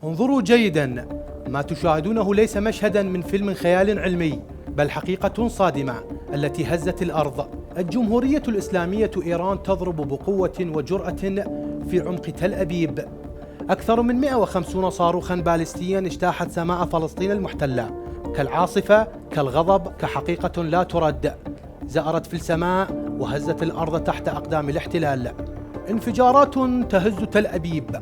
انظروا جيدا، ما تشاهدونه ليس مشهدا من فيلم خيال علمي، بل حقيقة صادمة التي هزت الأرض. الجمهورية الإسلامية إيران تضرب بقوة وجرأة في عمق تل أبيب. أكثر من 150 صاروخا باليستيا اجتاحت سماء فلسطين المحتلة، كالعاصفة، كالغضب، كحقيقة لا ترد، زأرت في السماء وهزت الأرض تحت أقدام الاحتلال. انفجارات تهز تل أبيب،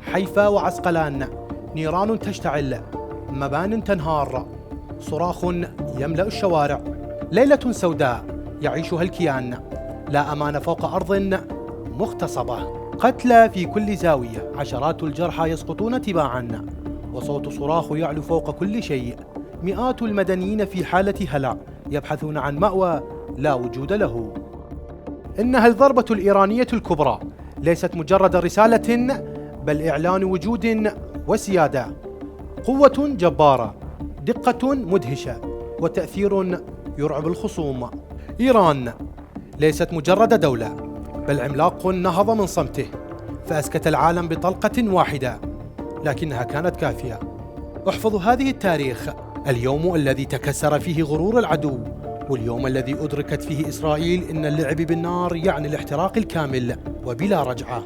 حيفا وعسقلان، نيران تشتعل، مبان تنهار، صراخ يملأ الشوارع. ليلة سوداء يعيشها الكيان، لا أمان فوق أرض مغتصبة، قتلى في كل زاوية، عشرات الجرحى يسقطون تباعا، وصوت صراخ يعلو فوق كل شيء. مئات المدنيين في حالة هلع يبحثون عن مأوى لا وجود له. إنها الضربة الإيرانية الكبرى، ليست مجرد رسالة بل إعلان وجود وسيادة، قوة جبارة، دقة مدهشة، وتأثير يرعب الخصوم. إيران ليست مجرد دولة، بل عملاق نهض من صمته فأسكت العالم بطلقة واحدة، لكنها كانت كافية. احفظوا هذه التاريخ، اليوم الذي تكسر فيه غرور العدو، واليوم الذي أدركت فيه إسرائيل إن اللعب بالنار يعني الاحتراق الكامل وبلا رجعة.